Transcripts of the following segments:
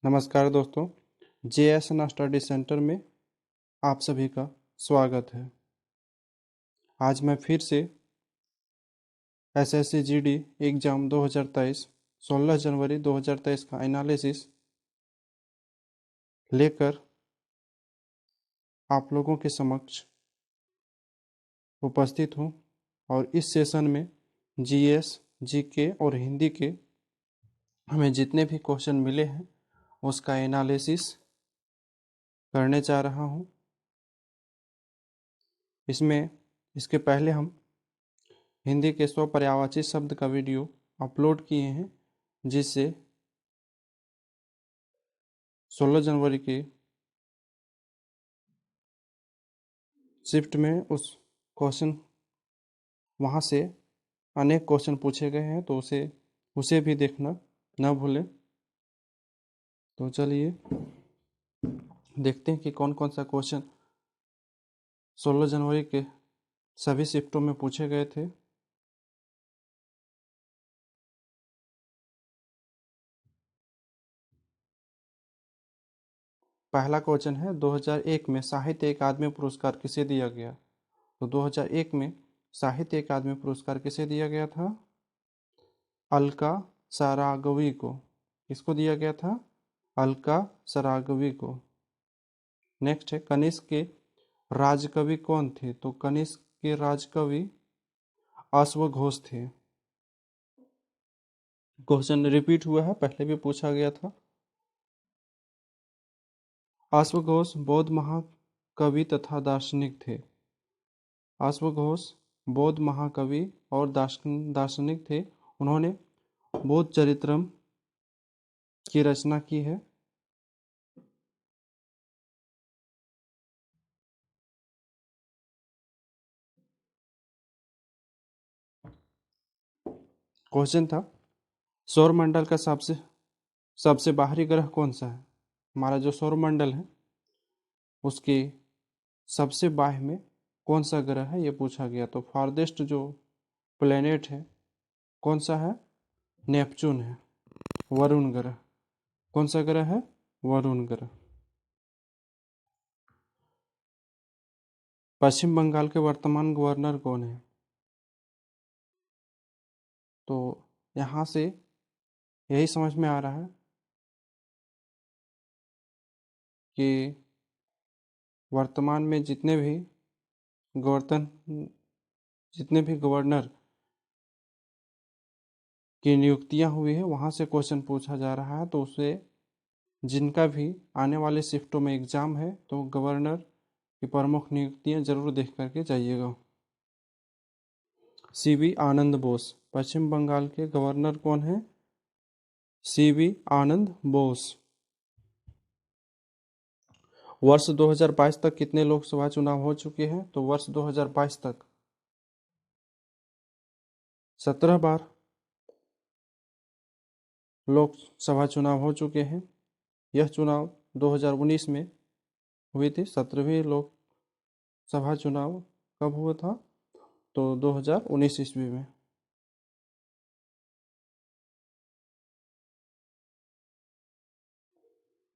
नमस्कार दोस्तों, JSN study centre में आप सभी का स्वागत है। आज मैं फिर से SSC GD एग्ज़ाम 2023 16 जनवरी 2023 का एनालिसिस लेकर आप लोगों के समक्ष उपस्थित हूँ और इस सेशन में GS, GK और हिंदी के हमें जितने भी क्वेश्चन मिले हैं उसका एनालिसिस करने जा रहा हूँ। इसके पहले हम हिंदी के 100 पर्यायवाची शब्द का वीडियो अपलोड किए हैं, जिससे 16 जनवरी की शिफ्ट में वहाँ से अनेक क्वेश्चन पूछे गए हैं, तो उसे भी देखना न भूलें। तो चलिए देखते हैं कि कौन कौन सा क्वेश्चन 16 जनवरी के सभी शिफ्टों में पूछे गए थे। पहला क्वेश्चन है 2001 में साहित्य अकादमी पुरस्कार किसे दिया गया? तो 2001 में साहित्य अकादमी पुरस्कार किसे दिया गया था? अलका सरागवी को। किसको दिया गया था? अलका सरागवी को। नेक्स्ट है कनिष्क के राजकवि कौन थे? तो कनिष्क के राजकवि अश्वघोष थे। क्वेश्चन रिपीट हुआ है, पहले भी पूछा गया था। अश्वघोष बौद्ध महाकवि तथा दार्शनिक थे। अश्वघोष बौद्ध महाकवि और दार्शनिक थे। उन्होंने बौद्ध चरित्रम की रचना की है। क्वेश्चन था सौरमंडल का सबसे बाहरी ग्रह कौन सा है? हमारा जो सौरमंडल है उसके सबसे बाह्य में कौन सा ग्रह है, ये पूछा गया। तो फारदेस्ट जो प्लेनेट है कौन सा है? नेपच्यून है, वरुण ग्रह। कौन सा ग्रह है? वरुण ग्रह। पश्चिम बंगाल के वर्तमान गवर्नर कौन है? तो यहाँ से यही समझ में आ रहा है कि वर्तमान में जितने भी गवर्नर की नियुक्तियां हुई है वहाँ से क्वेश्चन पूछा जा रहा है। तो उसे जिनका भी आने वाले शिफ्टों में एग्जाम है तो गवर्नर की प्रमुख नियुक्तियां जरूर देख करके जाइएगा। CB आनंद बोस पश्चिम बंगाल के गवर्नर कौन है? CB आनंद बोस। वर्ष 2022 तक कितने लोकसभा चुनाव हो चुके हैं? तो वर्ष 2022 तक 17 बार लोकसभा चुनाव हो चुके हैं। यह चुनाव 2019 में हुई थी। 17वीं लोकसभा चुनाव कब हुआ था? तो 2019 ईस्वी में।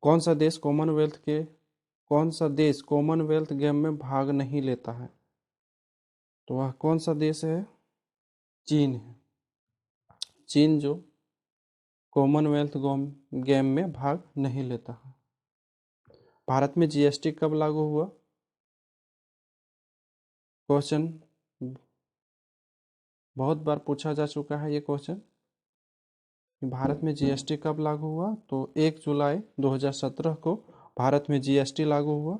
कौन सा देश कॉमनवेल्थ गेम में भाग नहीं लेता है? तो वह कौन सा देश है? चीन है। चीन जो कॉमनवेल्थ गेम में भाग नहीं लेता है। भारत में GST कब लागू हुआ? क्वेश्चन बहुत बार पूछा जा चुका है ये क्वेश्चन। भारत में GST कब लागू हुआ? तो 1 जुलाई 2017 को भारत में GST लागू हुआ।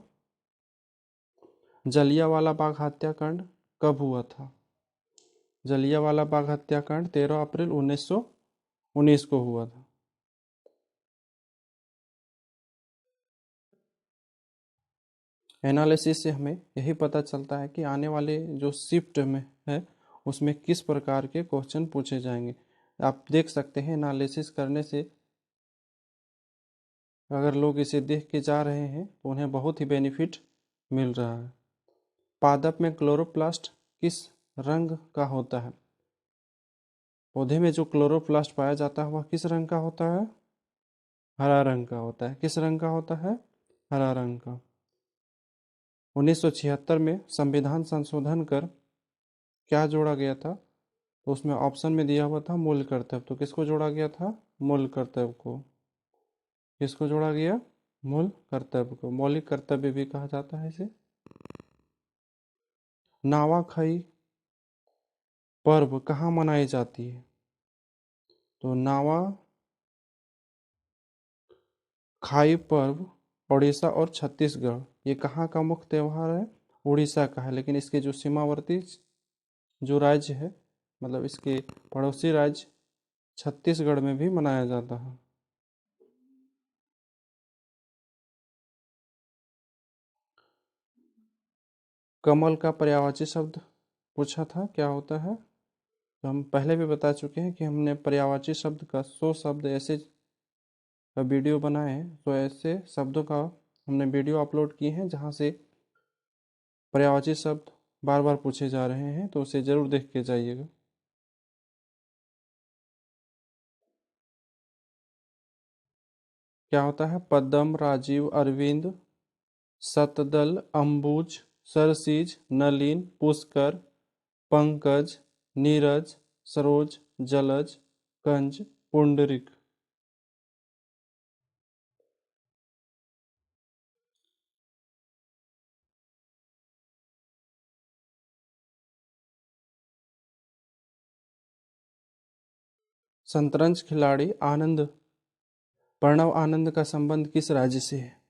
जलियांवाला बाग हत्याकांड कब हुआ था? जलियांवाला बाग हत्याकांड 13 अप्रैल 1919 को हुआ था। एनालिसिस से हमें यही पता चलता है कि आने वाले जो शिफ्ट में है उसमें किस प्रकार के क्वेश्चन पूछे जाएंगे। आप देख सकते हैं एनालिसिस करने से अगर लोग इसे देख के जा रहे हैं तो उन्हें बहुत ही बेनिफिट मिल रहा है। पादप में क्लोरोप्लास्ट किस रंग का होता है? पौधे में जो क्लोरोप्लास्ट पाया जाता है वह किस रंग का होता है? हरा रंग का होता है। किस रंग का होता है? हरा रंग का। 1976 में संविधान संशोधन कर क्या जोड़ा गया था? तो उसमें ऑप्शन में दिया हुआ था मूल कर्तव्य। तो किसको जोड़ा गया था? मूल कर्तव्य को। किसको जोड़ा गया? मूल कर्तव्य को। मौलिक कर्तव्य भी कहा जाता है इसे। नावाखाई पर्व कहाँ मनाई जाती है? तो नावाखाई पर्व उड़ीसा और छत्तीसगढ़, ये कहाँ का मुख्य त्योहार है? उड़ीसा का है, लेकिन इसके जो सीमावर्ती जो राज्य है, मतलब इसके पड़ोसी राज्य छत्तीसगढ़ में भी मनाया जाता है। कमल का पर्यायवाची शब्द पूछा था, क्या होता है? तो हम पहले भी बता चुके हैं कि हमने पर्यायवाची शब्द का 100 शब्द ऐसे का वीडियो बनाए हैं। तो ऐसे शब्दों का हमने वीडियो अपलोड किए हैं जहाँ से पर्यायवाची शब्द बार बार पूछे जा रहे हैं, तो उसे जरूर देख के जाइएगा। क्या होता है? पद्म, राजीव, अरविंद, शतदल, अंबुज, सरसीज, नलिन, पुष्कर, पंकज, नीरज, सरोज, जलज, कंज, पुंडरिक। शतरंज खिलाड़ी आनंद, प्रणव आनंद का संबंध किस राज्य से है?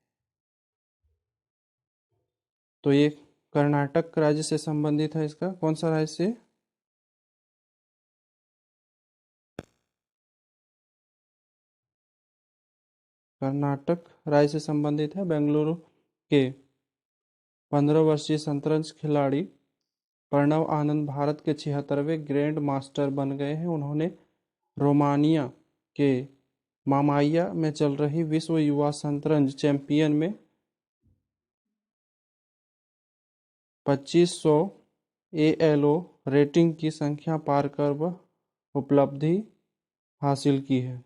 तो ये कर्नाटक राज्य से संबंधित है। इसका कौन सा राज्य से? कर्नाटक राज्य से संबंधित है। बेंगलुरु के 15 वर्षीय शतरंज खिलाड़ी प्रणव आनंद भारत के 76वें ग्रैंड मास्टर बन गए हैं। उन्होंने रोमानिया के मामाइया में चल रही विश्व युवा शतरंज चैंपियन में 2500 ALO रेटिंग की संख्या पार कर वह उपलब्धि हासिल की है।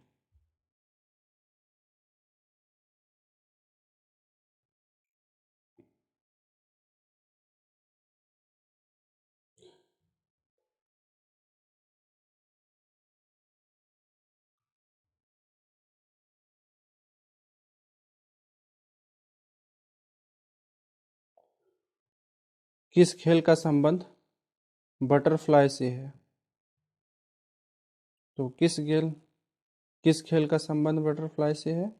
किस खेल का संबंध बटरफ्लाई से है? तो किस खेल का संबंध बटरफ्लाई से है?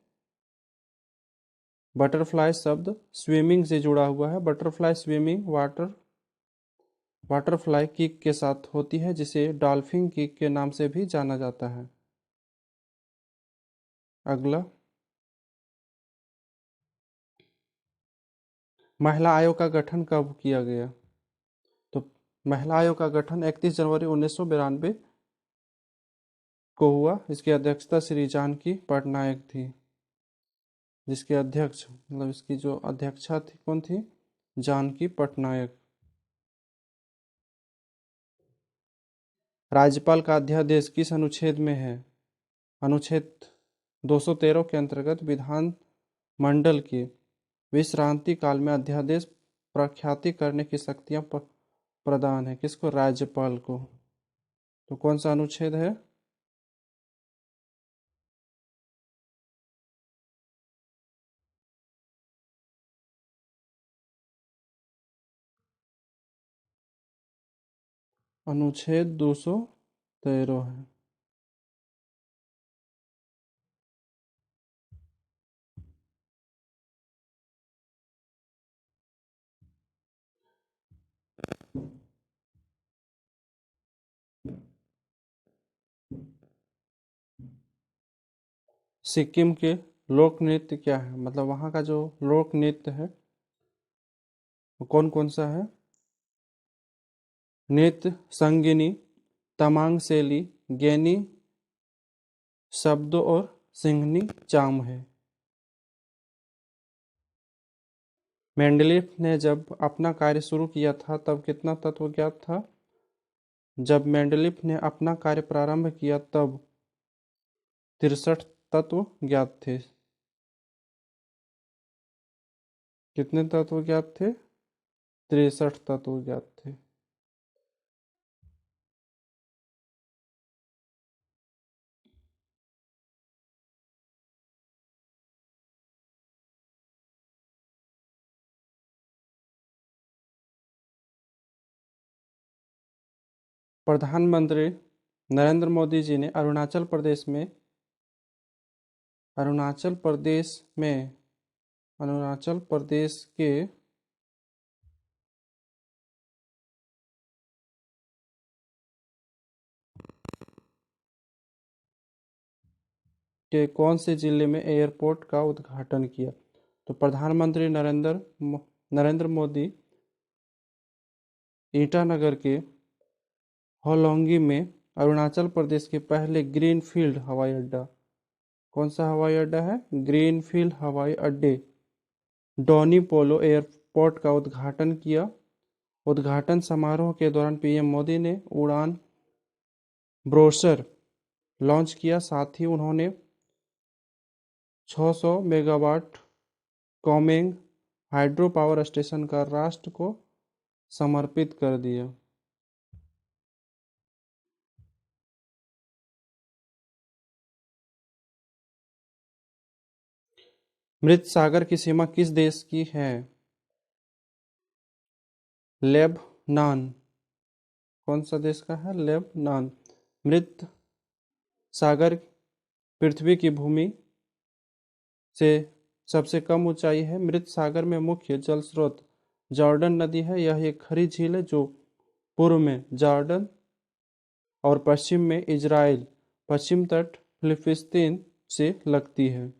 बटरफ्लाई शब्द स्विमिंग से जुड़ा हुआ है। बटरफ्लाई स्विमिंग वाटरफ्लाई किक के साथ होती है, जिसे डॉल्फिन किक के नाम से भी जाना जाता है। अगला, महिला आयोग का गठन कब किया गया? तो महिला आयोग का गठन 31 जनवरी 1992 को हुआ। इसकी अध्यक्षता श्री जानकी पटनायक थी। जिसके अध्यक्ष, मतलब इसकी जो अध्यक्षा थी, कौन थी? जानकी पटनायक। राज्यपाल का अध्यादेश किस अनुच्छेद में है? अनुच्छेद 213 के अंतर्गत विधान मंडल के विश्रांति काल में अध्यादेश प्रख्याति करने की शक्तियां प्रदान है। किसको? राज्यपाल को। तो कौन सा अनुच्छेद है? अनुच्छेद 213 है। सिक्किम के लोक नृत्य क्या है? मतलब वहाँ का जो लोक नृत्य है वो कौन कौन सा है? नृत्य संगिनी, तमांग शैली, गैनी शब्दों और सिंघनी चाम है। मेंडलीफ ने जब अपना कार्य शुरू किया था तब कितना तत्व ज्ञात था? जब मेंडलीफ ने अपना कार्य प्रारंभ किया तब 63 तत्व ज्ञात थे? कितने तत्व ज्ञात थे? 63 तत्व ज्ञात थे। प्रधानमंत्री नरेंद्र मोदी जी ने अरुणाचल प्रदेश के कौन से जिले में एयरपोर्ट का उद्घाटन किया? तो प्रधानमंत्री नरेंद्र मोदी ईटानगर के होलोंगी में अरुणाचल प्रदेश के पहले ग्रीनफील्ड हवाई अड्डा, कौन सा हवाई अड्डा है? ग्रीनफील्ड हवाई अड्डे डोनी पोलो एयरपोर्ट का उद्घाटन किया। उद्घाटन समारोह के दौरान पीएम मोदी ने उड़ान ब्रोशर लॉन्च किया। साथ ही उन्होंने 600 megawatt Kameng hydro power station का राष्ट्र को समर्पित कर दिया। मृत सागर की सीमा किस देश की है? लेबनान। कौन सा देश का है? लेबनान। मृत सागर पृथ्वी की भूमि से सबसे कम ऊंचाई है। मृत सागर में मुख्य जल स्रोत जॉर्डन नदी है। यह एक खड़ी झील है जो पूर्व में जॉर्डन और पश्चिम में इजराइल, पश्चिम तट फिलिस्तीन से लगती है।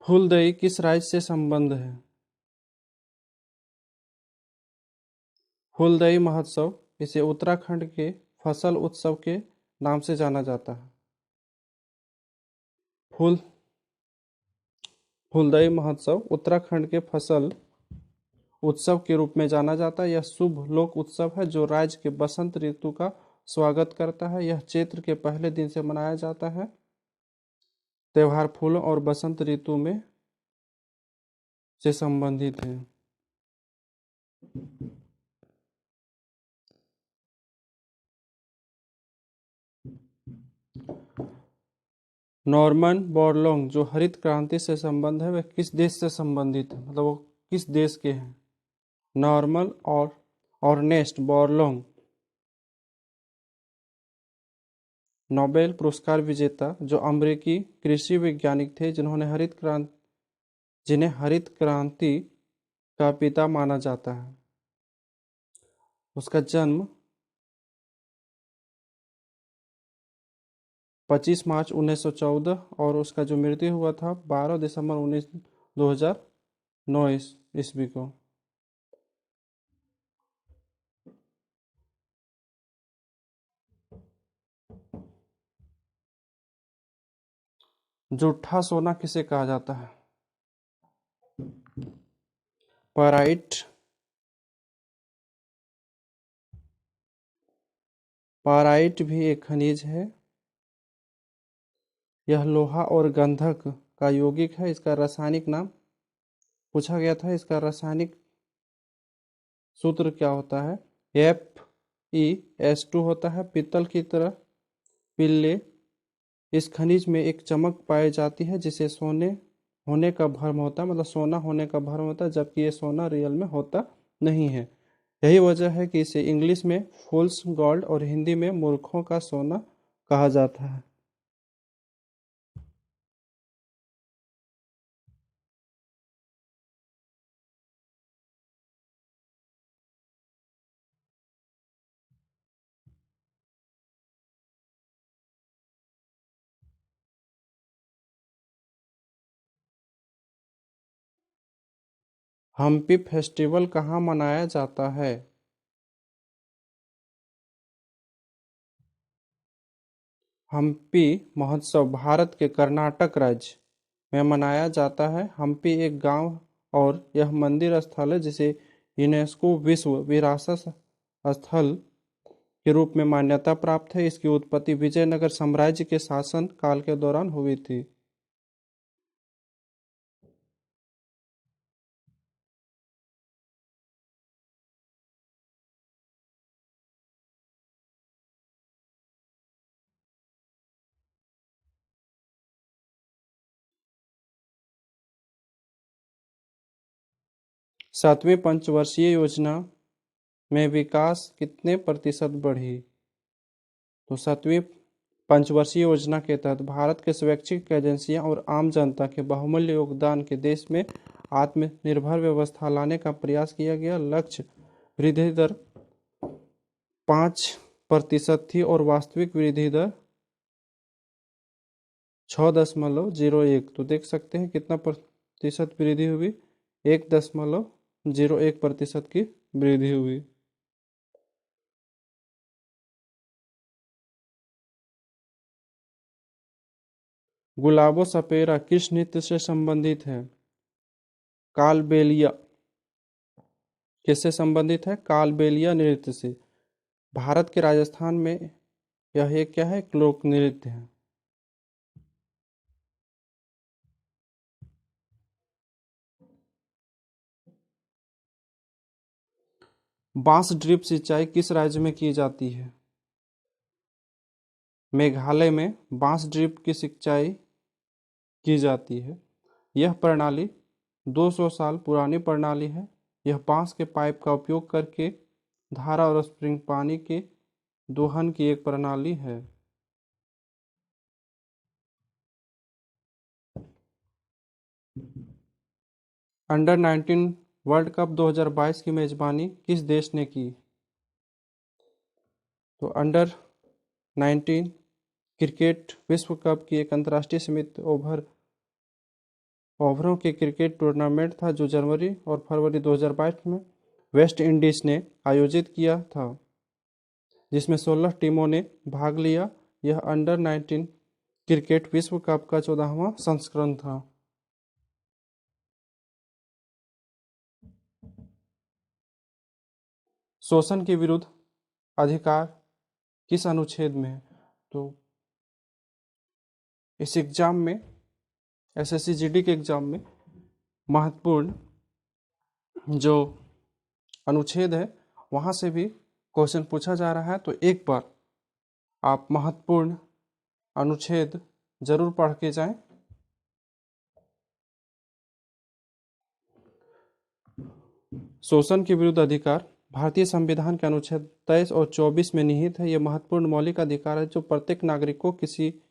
फूलदेई किस राज्य से संबंध है? फूलदेई महोत्सव, इसे उत्तराखंड के फसल उत्सव के नाम से जाना जाता है। फूलदेई महोत्सव उत्तराखंड के फसल उत्सव के रूप में जाना जाता है। यह शुभ लोक उत्सव है जो राज्य के बसंत ऋतु का स्वागत करता है। यह चैत्र के पहले दिन से मनाया जाता है। त्योहार फूलों और बसंत ऋतु में से संबंधित है। नॉर्मन बोरलॉग जो हरित क्रांति से संबंध है वह किस देश से संबंधित है? मतलब वो किस देश के हैं? नॉर्मन और ऑर्नेस्ट बोरलॉग नोबेल पुरस्कार विजेता जो अमेरिकी कृषि वैज्ञानिक थे जिन्हें हरित क्रांति का पिता माना जाता है। उसका जन्म 25 मार्च 1914 और उसका जो मृत्यु हुआ था 12 दिसंबर 2009 ईस्वी को। जूठा सोना किसे कहा जाता है? पाराइट भी एक खनिज है। यह लोहा और गंधक का यौगिक है। इसका रासायनिक नाम पूछा गया था। इसका रासायनिक सूत्र क्या होता है? FeS2 होता है। पीतल की तरह पिल्ले इस खनिज में एक चमक पाई जाती है जिसे सोने होने का भ्रम होता है, मतलब सोना होने का भ्रम होता है, जबकि ये सोना रियल में होता नहीं है। यही वजह है कि इसे इंग्लिश में फूल्स गोल्ड और हिंदी में मूर्खों का सोना कहा जाता है। हम्पी फेस्टिवल कहाँ मनाया जाता है? हम्पी महोत्सव भारत के कर्नाटक राज्य में मनाया जाता है। हम्पी एक गांव और यह मंदिर स्थल है जिसे यूनेस्को विश्व विरासत स्थल के रूप में मान्यता प्राप्त है। इसकी उत्पत्ति विजयनगर साम्राज्य के शासन काल के दौरान हुई थी। सातवीं पंचवर्षीय योजना में विकास कितने प्रतिशत बढ़ी? तो सातवीं पंचवर्षीय योजना के तहत भारत के स्वैच्छिक एजेंसियां और आम जनता के बहुमूल्य योगदान के देश में आत्मनिर्भर व्यवस्था लाने का प्रयास किया गया। लक्ष्य वृद्धि दर 5% थी और वास्तविक वृद्धि दर 6.01। तो देख सकते हैं कितना प्रतिशत वृद्धि हुई, 1.01% की वृद्धि हुई। गुलाबो सपेरा किस नृत्य से संबंधित है? कालबेलिया। किससे संबंधित है? कालबेलिया नृत्य से। भारत के राजस्थान में यह एक क्या है? लोक नृत्य है। बांस ड्रिप सिंचाई किस राज्य में की जाती है? मेघालय में बांस ड्रिप की सिंचाई की जाती है। यह प्रणाली 200 साल पुरानी प्रणाली है। यह बांस के पाइप का उपयोग करके धारा और स्प्रिंग पानी के दोहन की एक प्रणाली है। अंडर 19 वर्ल्ड कप 2022 की मेजबानी किस देश ने की? तो अंडर 19 क्रिकेट विश्व कप की एक अंतर्राष्ट्रीय सीमित ओवरों के क्रिकेट टूर्नामेंट था जो जनवरी और फरवरी 2022 में वेस्ट इंडीज ने आयोजित किया था, जिसमें 16 टीमों ने भाग लिया। यह अंडर 19 क्रिकेट विश्व कप का 14वां संस्करण था। शोषण के विरुद्ध अधिकार किस अनुच्छेद में है? तो इस एग्जाम में, एसएससी जीडी के एग्जाम में महत्वपूर्ण जो अनुच्छेद है वहां से भी क्वेश्चन पूछा जा रहा है। तो एक बार आप महत्वपूर्ण अनुच्छेद जरूर पढ़ के जाएं। शोषण के विरुद्ध अधिकार भारतीय संविधान के अनुच्छेद 23 और 24 में निहित है। यह महत्वपूर्ण मौलिक अधिकार है जो प्रत्येक नागरिक को किसी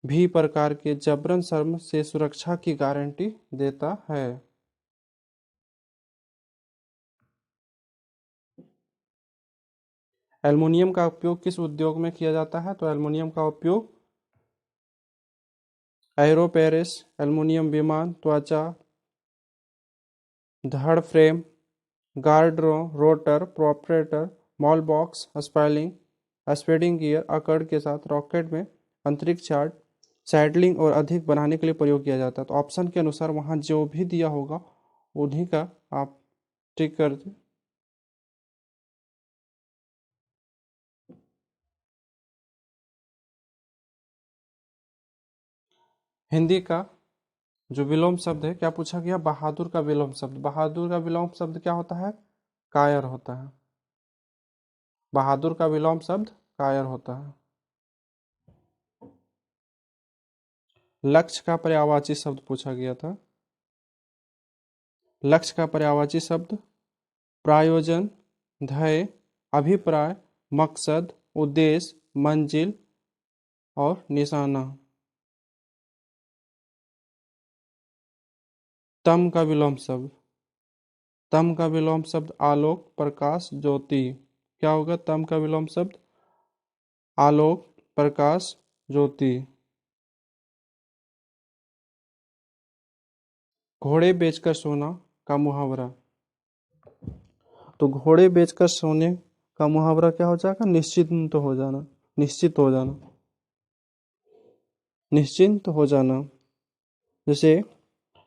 भी प्रकार के जबरन श्रम से सुरक्षा की गारंटी देता है। एल्युमिनियम का उपयोग किस उद्योग में किया जाता है? तो एल्युमिनियम का उपयोग एरोपेरिस, एल्युमिनियम विमान, त्वचा, धड़ frame, guard rotor, proprietor, mall box, speeding gear, अकड़ के साथ रॉकेट में अंतरिक्ष यार्ड, सैडलिंग और अधिक बनाने के लिए प्रयोग किया जाता है। तो ऑप्शन के अनुसार वहां जो भी दिया होगा उन्हीं का आप टिक कर दें। हिंदी का जो विलोम शब्द है, क्या पूछा गया? बहादुर का विलोम शब्द। बहादुर का विलोम शब्द क्या होता है? कायर होता है। बहादुर का विलोम शब्द कायर होता है। लक्ष्य का पर्यायवाची शब्द पूछा गया था। लक्ष्य का पर्यायवाची शब्द प्रायोजन, ध्येय, अभिप्राय, मकसद, उद्देश्य, मंजिल और निशाना। तम का विलोम शब्द। तम का विलोम शब्द आलोक, प्रकाश, ज्योति। क्या होगा तम का विलोम शब्द? आलोक, प्रकाश, ज्योति। घोड़े बेचकर सोना का मुहावरा। तो घोड़े बेचकर सोने का मुहावरा क्या हो जाएगा? निश्चिंत हो जाना। निश्चित हो जाना। निश्चिंत हो जाना। जैसे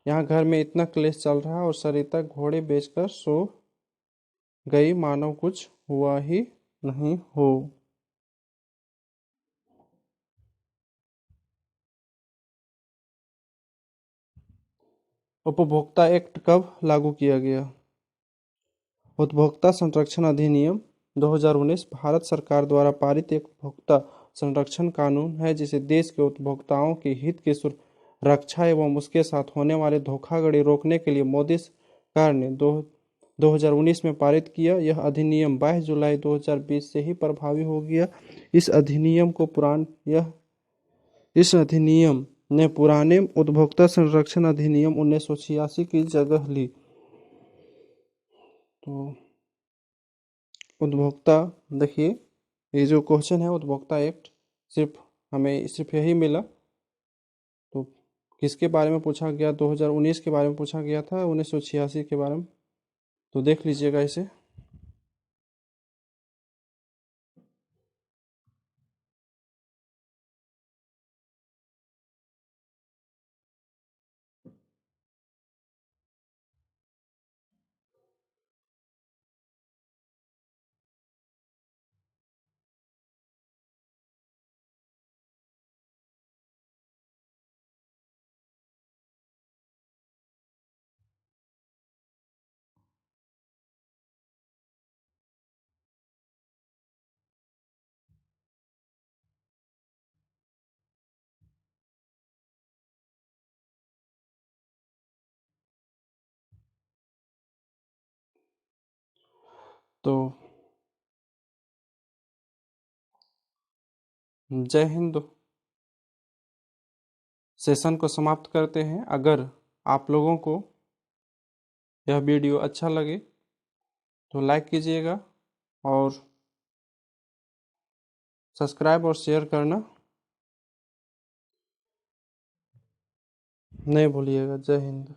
यहाँ घर में इतना क्लेश चल रहा है और सरिता घोड़े बेचकर सो गई मानो कुछ हुआ ही नहीं हो। उपभोक्ता एक्ट कब लागू किया गया? उपभोक्ता संरक्षण अधिनियम 2019 भारत सरकार द्वारा पारित एक उपभोक्ता संरक्षण कानून है जिसे देश के उपभोक्ताओं के हित की रक्षा एवं उसके साथ होने वाले धोखाधड़ी रोकने के लिए मोदी सरकार ने 2019 में पारित किया। यह अधिनियम 22 जुलाई 2020 से ही प्रभावी हो गया। इस अधिनियम ने पुराने उपभोक्ता संरक्षण अधिनियम 1986 की जगह ली। तो उपभोक्ता, देखिए ये जो क्वेश्चन है उपभोक्ता एक्ट हमें सिर्फ यही मिला। तो किसके बारे में पूछा गया? 2019 के बारे में पूछा गया था, 1986 के बारे में। तो देख लीजिएगा इसे। तो जय हिंद। सेशन को समाप्त करते हैं। अगर आप लोगों को यह वीडियो अच्छा लगे तो लाइक कीजिएगा और सब्सक्राइब और शेयर करना नहीं भूलिएगा। जय हिंद।